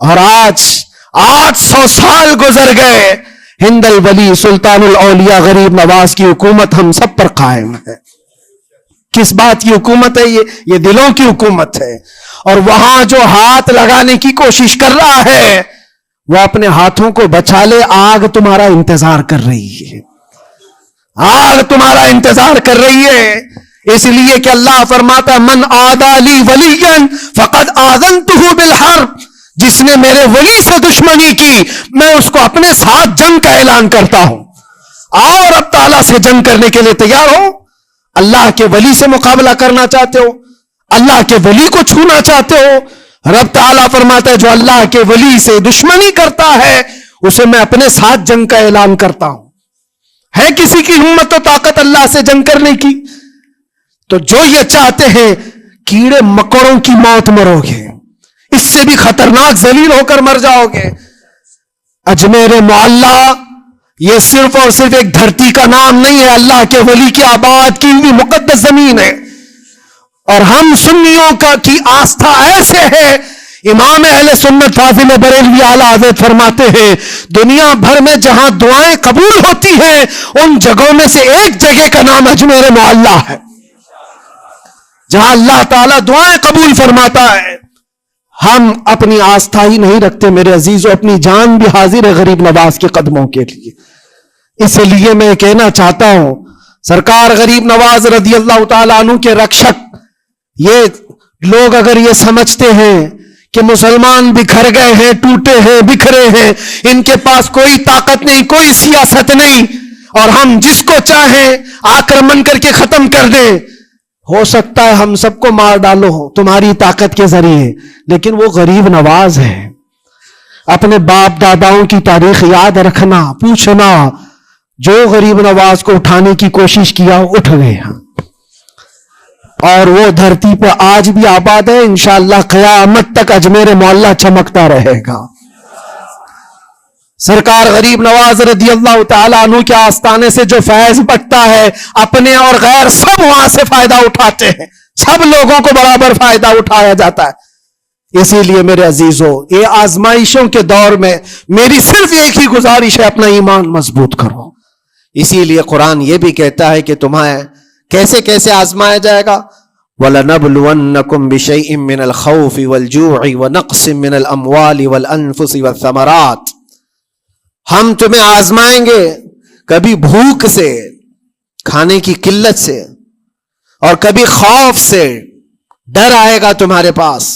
اور آج 800 سال گزر گئے، ہند الولی سلطان الاولیاء غریب نواز کی حکومت ہم سب پر قائم ہے۔ کس بات کی حکومت ہے یہ دلوں کی حکومت ہے۔ اور وہاں جو ہاتھ لگانے کی کوشش کر رہا ہے وہ اپنے ہاتھوں کو بچا لے، آگ تمہارا انتظار کر رہی ہے، آگ تمہارا انتظار کر رہی ہے۔ اس لیے کہ اللہ فرماتا من عادی لی ولیا فقد آذنتہ بالحرب، جس نے میرے ولی سے دشمنی کی میں اس کو اپنے ساتھ جنگ کا اعلان کرتا ہوں۔ آؤ رب تعالیٰ سے جنگ کرنے کے لیے تیار ہو؟ اللہ کے ولی سے مقابلہ کرنا چاہتے ہو؟ اللہ کے ولی کو چھونا چاہتے ہو؟ رب تعالیٰ فرماتا ہے جو اللہ کے ولی سے دشمنی کرتا ہے اسے میں اپنے ساتھ جنگ کا اعلان کرتا ہوں۔ ہے کسی کی ہمت و طاقت اللہ سے جنگ کرنے کی؟ تو جو یہ چاہتے ہیں کیڑے مکوڑوں کی موت مرو گے، اس سے بھی خطرناک ذلیل ہو کر مر جاؤ گے۔ اجمیر معلیٰ یہ صرف اور صرف ایک دھرتی کا نام نہیں ہے، اللہ کے ولی کی آباد کی ہوئی مقدس زمین ہے۔ اور ہم سنیوں کی آستھا ایسے ہے، امام اہل سنت فاضل بریلوی اعلیٰ حضرت فرماتے ہیں دنیا بھر میں جہاں دعائیں قبول ہوتی ہیں ان جگہوں میں سے ایک جگہ کا نام اجمیر معلیٰ ہے، جہاں اللہ تعالیٰ دعائیں قبول فرماتا ہے۔ ہم اپنی آستھا ہی نہیں رکھتے میرے عزیزو، اپنی جان بھی حاضر ہے غریب نواز کے قدموں کے لیے۔ اس لیے میں کہنا چاہتا ہوں سرکار غریب نواز رضی اللہ تعالیٰ عنہ کے رکشک، یہ لوگ اگر یہ سمجھتے ہیں کہ مسلمان بکھر گئے ہیں، ٹوٹے ہیں، بکھرے ہیں، ان کے پاس کوئی طاقت نہیں، کوئی سیاست نہیں، اور ہم جس کو چاہیں آکرمن کر کے ختم کر دیں، ہو سکتا ہے ہم سب کو مار ڈالو تمہاری طاقت کے ذریعے، لیکن وہ غریب نواز ہے۔ اپنے باپ داداؤں کی تاریخ یاد رکھنا، پوچھنا، جو غریب نواز کو اٹھانے کی کوشش کیا اٹھ گئے ہیں، اور وہ دھرتی پہ آج بھی آباد ہے۔ انشاءاللہ قیامت تک اجمیر معلیٰ چمکتا رہے گا۔ سرکار غریب نواز رضی اللہ تعالیٰ عنہ کے آستانے سے جو فیض بٹتا ہے اپنے اور غیر سب وہاں سے فائدہ اٹھاتے ہیں، سب لوگوں کو برابر فائدہ اٹھایا جاتا ہے۔ اسی لیے میرے عزیزو یہ آزمائشوں کے دور میں میری صرف ایک ہی گزارش ہے، اپنا ایمان مضبوط کرو۔ اسی لیے قرآن یہ بھی کہتا ہے کہ تمہیں کیسے کیسے آزمایا جائے گا، وَلَنَبْلُوَنَّكُمْ بِشَيْءٍ مِّنَ الْخَوْفِ وَالْجُوعِ وَنَقْصٍ مِّنَ الْأَمْوَالِ وَالْأَنفُسِ وَالثَّمَرَاتِ، ہم تمہیں آزمائیں گے کبھی بھوک سے، کھانے کی قلت سے، اور کبھی خوف سے، ڈر آئے گا تمہارے پاس،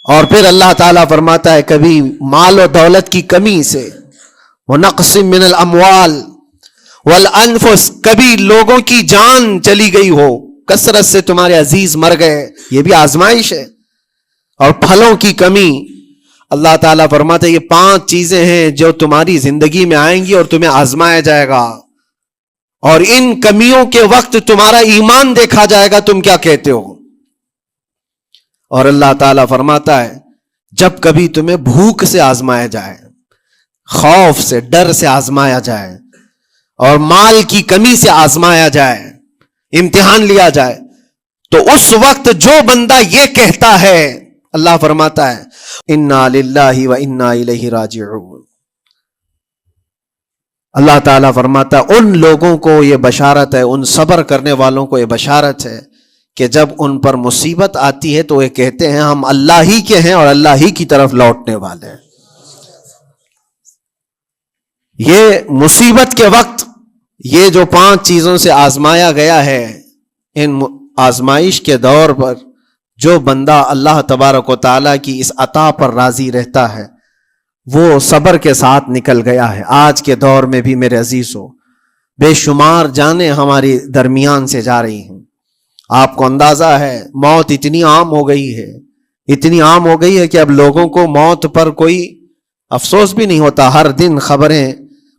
اور پھر اللہ تعالیٰ فرماتا ہے کبھی مال و دولت کی کمی سے، وَنَقْصٍ مِّنَ الْأَمْوَالِ وَالْأَنفُسِ، کبھی لوگوں کی جان چلی گئی ہو، کثرت سے تمہارے عزیز مر گئے، یہ بھی آزمائش ہے، اور پھلوں کی کمی۔ اللہ تعالیٰ فرماتے ہیں یہ 5 چیزیں ہیں جو تمہاری زندگی میں آئیں گی اور تمہیں آزمایا جائے گا، اور ان کمیوں کے وقت تمہارا ایمان دیکھا جائے گا تم کیا کہتے ہو۔ اور اللہ تعالیٰ فرماتا ہے جب کبھی تمہیں بھوک سے آزمایا جائے، خوف سے، ڈر سے آزمایا جائے، اور مال کی کمی سے آزمایا جائے، امتحان لیا جائے، تو اس وقت جو بندہ یہ کہتا ہے، اللہ فرماتا ہے انا للہ و انا الیہ راجعون، اللہ تعالیٰ فرماتا ہے ان لوگوں کو یہ بشارت ہے، ان صبر کرنے والوں کو یہ بشارت ہے کہ جب ان پر مصیبت آتی ہے تو یہ کہتے ہیں ہم اللہ ہی کے ہیں اور اللہ ہی کی طرف لوٹنے والے ہیں۔ یہ مصیبت کے وقت یہ جو 5 چیزوں سے آزمایا گیا ہے، ان آزمائش کے دور پر جو بندہ اللہ تبارک و تعالیٰ کی اس عطا پر راضی رہتا ہے وہ صبر کے ساتھ نکل گیا ہے۔ آج کے دور میں بھی میرے عزیزو بے شمار جانیں ہماری درمیان سے جا رہی ہیں، آپ کو اندازہ ہے موت اتنی عام ہو گئی ہے، اتنی عام ہو گئی ہے کہ اب لوگوں کو موت پر کوئی افسوس بھی نہیں ہوتا۔ ہر دن خبریں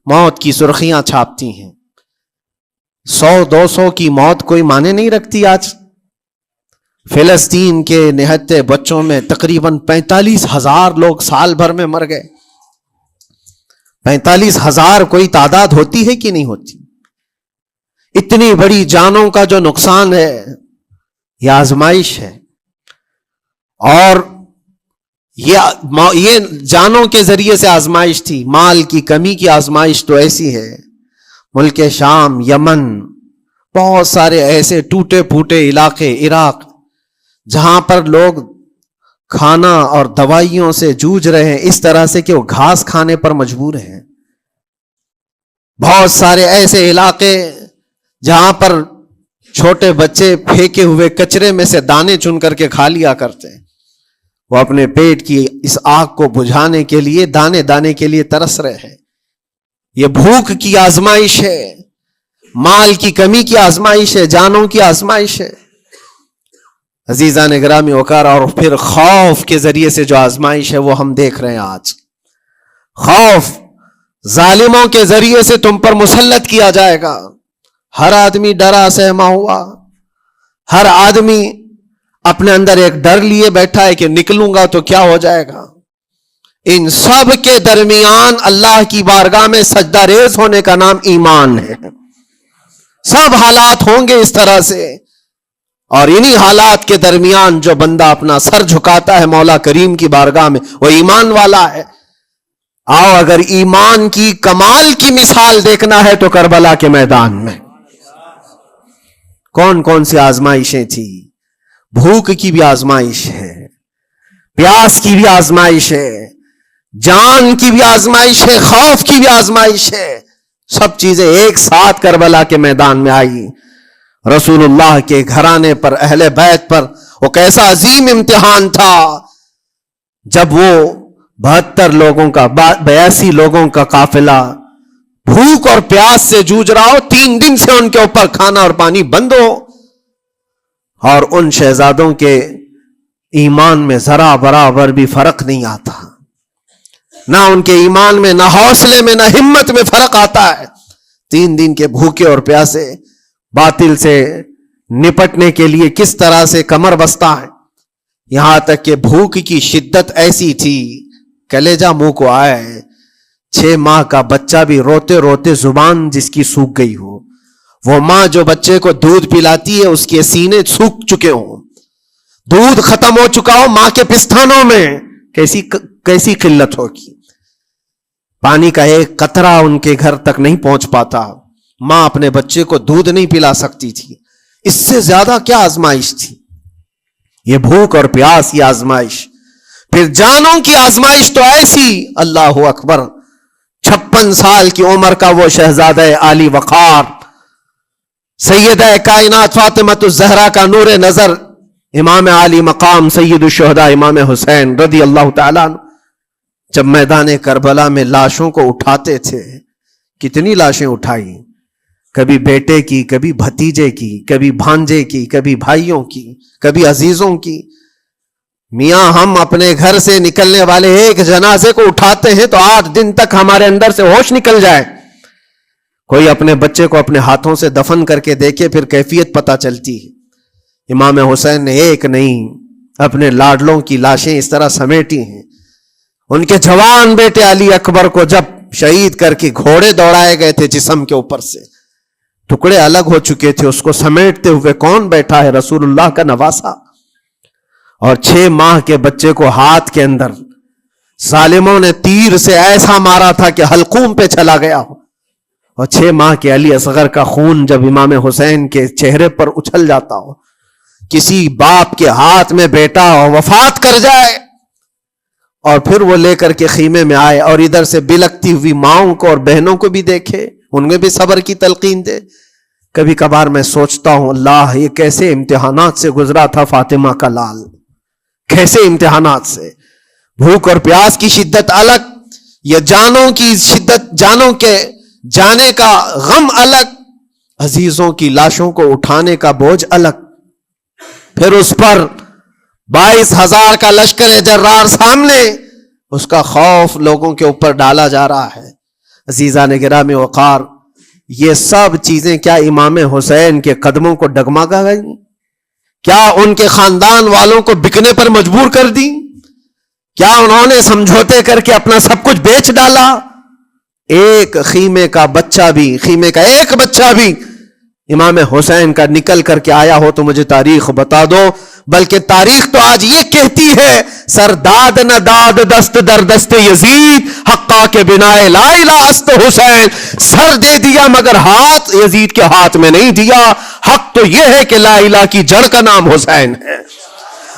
موت کی سرخیاں چھاپتی ہیں، 100-200 کی موت کوئی معنی نہیں رکھتی۔ آج فلسطین کے نہتے بچوں میں تقریباً 45,000 لوگ سال بھر میں مر گئے۔ 45,000 کوئی تعداد ہوتی ہے کہ نہیں ہوتی؟ اتنی بڑی جانوں کا جو نقصان ہے یہ آزمائش ہے، اور یہ جانوں کے ذریعے سے آزمائش تھی. مال کی کمی کی آزمائش تو ایسی ہے، ملک شام، یمن، بہت سارے ایسے ٹوٹے پھوٹے علاقے، عراق، جہاں پر لوگ کھانا اور دوائیوں سے جوجھ رہے ہیں اس طرح سے کہ وہ گھاس کھانے پر مجبور ہیں. بہت سارے ایسے علاقے جہاں پر چھوٹے بچے پھینکے ہوئے کچرے میں سے دانے چن کر کے کھا لیا کرتے ہیں. وہ اپنے پیٹ کی اس آگ کو بجھانے کے لیے دانے دانے کے لیے ترس رہے ہیں. یہ بھوک کی آزمائش ہے، مال کی کمی کی آزمائش ہے، جانوں کی آزمائش ہے. عزیزان گرامی وقار، اور پھر خوف کے ذریعے سے جو آزمائش ہے وہ ہم دیکھ رہے ہیں آج. خوف ظالموں کے ذریعے سے تم پر مسلط کیا جائے گا. ہر آدمی ڈرا سہما ہوا، ہر آدمی اپنے اندر ایک ڈر لیے بیٹھا ہے کہ نکلوں گا تو کیا ہو جائے گا. ان سب کے درمیان اللہ کی بارگاہ میں سجدہ ریز ہونے کا نام ایمان ہے. سب حالات ہوں گے اس طرح سے، اور انہی حالات کے درمیان جو بندہ اپنا سر جھکاتا ہے مولا کریم کی بارگاہ میں وہ ایمان والا ہے. آؤ اگر ایمان کی کمال کی مثال دیکھنا ہے تو کربلا کے میدان میں کون کون سی آزمائشیں تھی. بھوک کی بھی آزمائش ہے، پیاس کی بھی آزمائش ہے، جان کی بھی آزمائش ہے، خوف کی بھی آزمائش ہے. سب چیزیں ایک ساتھ کربلا کے میدان میں آئی. رسول اللہ کے گھرانے پر، اہل بیت پر وہ کیسا عظیم امتحان تھا جب وہ 72 لوگوں کا 82 لوگوں کا قافلہ بھوک اور پیاس سے جوجھ رہا ہو، 3 دن سے ان کے اوپر کھانا اور پانی بند ہو، اور ان شہزادوں کے ایمان میں ذرا برابر بھی فرق نہیں آتا. نہ ان کے ایمان میں، نہ حوصلے میں، نہ ہمت میں فرق آتا ہے. 3 دن کے بھوکے اور پیاسے باطل سے نپٹنے کے لیے کس طرح سے کمر بستہ ہے. یہاں تک کہ بھوک کی شدت ایسی تھی کلیجہ منہ کو آئے. 6 ماہ کا بچہ بھی روتے روتے زبان جس کی سوکھ گئی ہو، وہ ماں جو بچے کو دودھ پلاتی ہے اس کے سینے سوکھ چکے ہوں، دودھ ختم ہو چکا ہو ماں کے پستانوں میں، کیسی قلت ہوگی. پانی کا ایک قطرہ ان کے گھر تک نہیں پہنچ پاتا. ماں اپنے بچے کو دودھ نہیں پلا سکتی تھی. اس سے زیادہ کیا آزمائش تھی یہ بھوک اور پیاس، یہ آزمائش. پھر جانوں کی آزمائش تو ایسی، اللہ اکبر. 56 سال کی عمر کا وہ شہزادہ عالی وقار، سیدہ کائنات فاطمۃ الزہرا کا نور نظر، امام عالی مقام سید الشہداء امام حسین رضی اللہ تعالیٰ عنہ، جب میدان کربلا میں لاشوں کو اٹھاتے تھے، کتنی لاشیں اٹھائی، کبھی بیٹے کی، کبھی بھتیجے کی، کبھی بھانجے کی، کبھی بھائیوں کی، کبھی عزیزوں کی. میاں ہم اپنے گھر سے نکلنے والے ایک جنازے کو اٹھاتے ہیں تو 8 دن تک ہمارے اندر سے ہوش نکل جائے. کوئی اپنے بچے کو اپنے ہاتھوں سے دفن کر کے دیکھے پھر کیفیت پتہ چلتی ہے. امام حسین نے ایک نہیں اپنے لاڈلوں کی لاشیں اس طرح سمیٹی ہیں. ان کے جوان بیٹے علی اکبر کو جب شہید کر کے گھوڑے دوڑائے گئے تھے جسم کے اوپر سے، ٹکڑے الگ ہو چکے تھے، اس کو سمیٹتے ہوئے کون بیٹھا ہے؟ رسول اللہ کا نواسا. اور 6 ماہ کے بچے کو ہاتھ کے اندر ظالموں نے تیر سے ایسا مارا تھا کہ حلقوم پہ چلا گیا ہو. اور 6 ماہ کے علی اصغر کا خون جب امام حسین کے چہرے پر اچھل جاتا ہو، کسی باپ کے ہاتھ میں بیٹا وفات کر جائے اور پھر وہ لے کر کے خیمے میں آئے اور ادھر سے بلکتی ہوئی ماؤں کو اور بہنوں کو بھی دیکھے، ان میں بھی صبر کی تلقین دے. کبھی کبھار میں سوچتا ہوں اللہ یہ کیسے امتحانات سے گزرا تھا فاطمہ کا لال، کیسے امتحانات سے. بھوک اور پیاس کی شدت الگ، یہ جانوں کی شدت، جانوں کے جانے کا غم الگ، عزیزوں کی لاشوں کو اٹھانے کا بوجھ الگ. پھر اس پر 22,000 کا لشکر جرار سامنے، اس کا خوف لوگوں کے اوپر ڈالا جا رہا ہے. عزیزان گرامی وقار، یہ سب چیزیں کیا امام حسین کے قدموں کو ڈگمگا گئیں؟ کیا ان کے خاندان والوں کو بکنے پر مجبور کر دی؟ کیا انہوں نے سمجھوتے کر کے اپنا سب کچھ بیچ ڈالا؟ ایک خیمے کا بچہ بھی، خیمے کا ایک بچہ بھی امام حسین کا نکل کر کے آیا ہو تو مجھے تاریخ بتا دو. بلکہ تاریخ تو آج یہ کہتی ہے سرداد نہ داد دست در دست یزید حقا کے بنا لا الہ است حسین. سر دے دیا مگر ہاتھ یزید کے ہاتھ میں نہیں دیا. حق تو یہ ہے کہ لا الہ کی جڑ کا نام حسین ہے.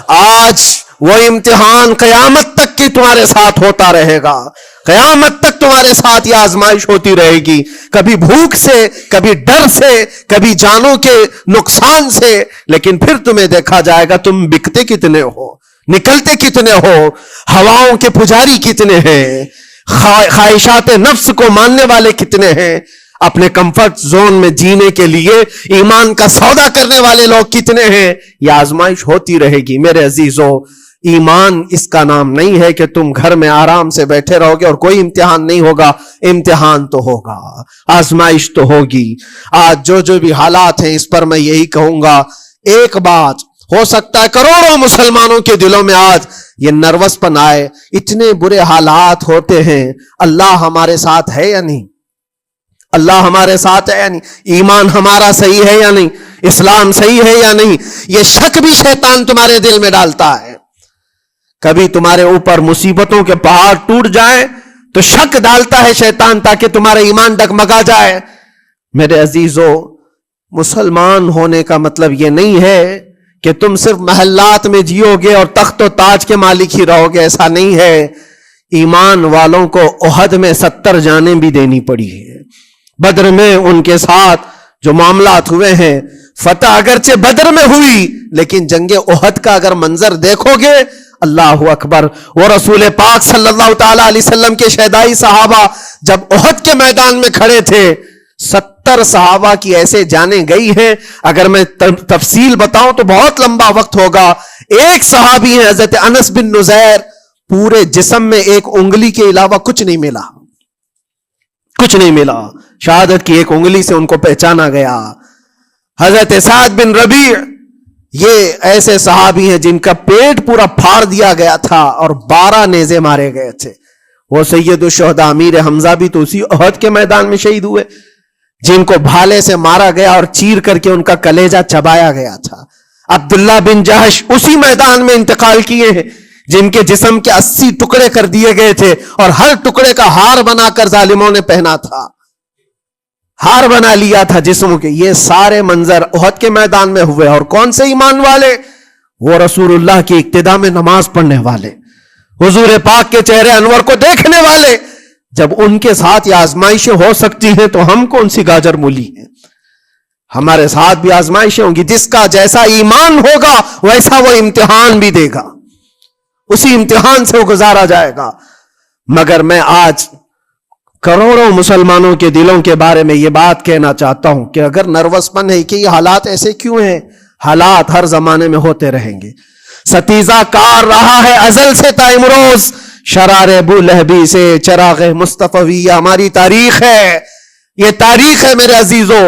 آج وہ امتحان قیامت تک کی تمہارے ساتھ ہوتا رہے گا. قیامت تک تمہارے ساتھ یہ آزمائش ہوتی رہے گی, کبھی بھوک سے, کبھی ڈر سے, کبھی جانوں کے نقصان سے, لیکن پھر تمہیں دیکھا جائے گا تم بکتے کتنے ہو, نکلتے کتنے ہو, ہواؤں کے پجاری کتنے ہیں, خواہشات نفس کو ماننے والے کتنے ہیں, اپنے کمفرٹ زون میں جینے کے لیے ایمان کا سودا کرنے والے لوگ کتنے ہیں. یہ آزمائش ہوتی رہے گی میرے عزیزو. ایمان اس کا نام نہیں ہے کہ تم گھر میں آرام سے بیٹھے رہو گے اور کوئی امتحان نہیں ہوگا. امتحان تو ہوگا, آزمائش تو ہوگی. آج جو بھی حالات ہیں اس پر میں یہی کہوں گا, ایک بات ہو سکتا ہے کروڑوں مسلمانوں کے دلوں میں آج یہ نروس پن آئے, اتنے برے حالات ہوتے ہیں, اللہ ہمارے ساتھ ہے یا نہیں, اللہ ہمارے ساتھ ہے یا نہیں, ایمان ہمارا صحیح ہے یا نہیں, اسلام صحیح ہے یا نہیں. یہ شک بھی شیطان تمہارے دل میں ڈالتا ہے. کبھی تمہارے اوپر مصیبتوں کے پہاڑ ٹوٹ جائیں تو شک ڈالتا ہے شیطان تاکہ تمہارا ایمان ڈگمگا جائے. میرے عزیزو, مسلمان ہونے کا مطلب یہ نہیں ہے کہ تم صرف محلات میں جیو گے اور تخت و تاج کے مالک ہی رہو گے, ایسا نہیں ہے. ایمان والوں کو احد میں 70 جانیں بھی دینی پڑی ہے. بدر میں ان کے ساتھ جو معاملات ہوئے ہیں, فتح اگرچہ بدر میں ہوئی لیکن جنگ احد کا اگر منظر دیکھو گے, اللہ اکبر, وہ رسول پاک صلی اللہ تعالی علیہ وسلم کے شہدائی صحابہ جب احد کے میدان میں کھڑے تھے, 70 صحابہ کی ایسے جانیں گئی ہیں, اگر میں تفصیل بتاؤں تو بہت لمبا وقت ہوگا. ایک صحابی ہیں حضرت انس بن نزیر, پورے جسم میں ایک انگلی کے علاوہ کچھ نہیں ملا, کچھ نہیں ملا. شہادت کی ایک انگلی سے ان کو پہچانا گیا. حضرت سعد بن ربیع, یہ ایسے صحابی ہیں جن کا پیٹ پورا پھاڑ دیا گیا تھا اور 12 نیزے مارے گئے تھے. وہ سید الشہداء امیر حمزہ بھی تو اسی احد کے میدان میں شہید ہوئے, جن کو بھالے سے مارا گیا اور چیر کر کے ان کا کلیجہ چبایا گیا تھا. عبداللہ بن جہش اسی میدان میں انتقال کیے ہیں, جن کے جسم کے 80 ٹکڑے کر دیے گئے تھے اور ہر ٹکڑے کا ہار بنا کر ظالموں نے پہنا تھا, ہار بنا لیا تھا جسموں کے. یہ سارے منظر احد کے میدان میں ہوئے. اور کون سے ایمان والے؟ وہ رسول اللہ کی اقتداء میں نماز پڑھنے والے, حضور پاک کے چہرے انور کو دیکھنے والے. جب ان کے ساتھ یہ آزمائشیں ہو سکتی ہیں تو ہم کون سی گاجر مولی ہیں؟ ہمارے ساتھ بھی آزمائشیں ہوں گی. جس کا جیسا ایمان ہوگا ویسا وہ امتحان بھی دے گا, اسی امتحان سے وہ گزارا جائے گا. مگر میں آج کروڑوں مسلمانوں کے دلوں کے بارے میں یہ بات کہنا چاہتا ہوں کہ اگر نروس پن ہے کہ یہ حالات ایسے کیوں ہیں, حالات ہر زمانے میں ہوتے رہیں گے. ستیزہ کار رہا ہے ازل سے تا امروز, شرار ابو لہبی سے چراغ مصطفی. ہماری تاریخ ہے, یہ تاریخ ہے میرے عزیزو.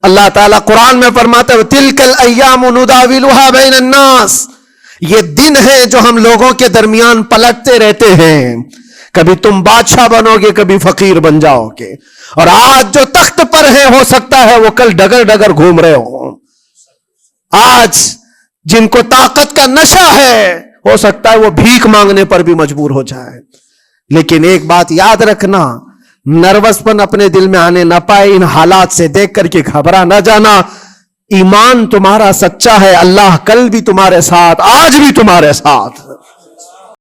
اللہ تعالیٰ قرآن میں فرماتا ہے تلک الایام نداولها بین الناس, یہ دن ہے جو ہم لوگوں کے درمیان پلٹتے رہتے ہیں. کبھی تم بادشاہ بنو گے, کبھی فقیر بن جاؤ گے. اور آج جو تخت پر ہے ہو سکتا ہے وہ کل ڈگر ڈگر گھوم رہے ہوں. آج جن کو طاقت کا نشہ ہے ہو سکتا ہے وہ بھیک مانگنے پر بھی مجبور ہو جائے. لیکن ایک بات یاد رکھنا, نروس پن اپنے دل میں آنے نہ پائے. ان حالات سے دیکھ کر کے گھبرا نہ جانا. ایمان تمہارا سچا ہے, اللہ کل بھی تمہارے ساتھ, آج بھی تمہارے ساتھ.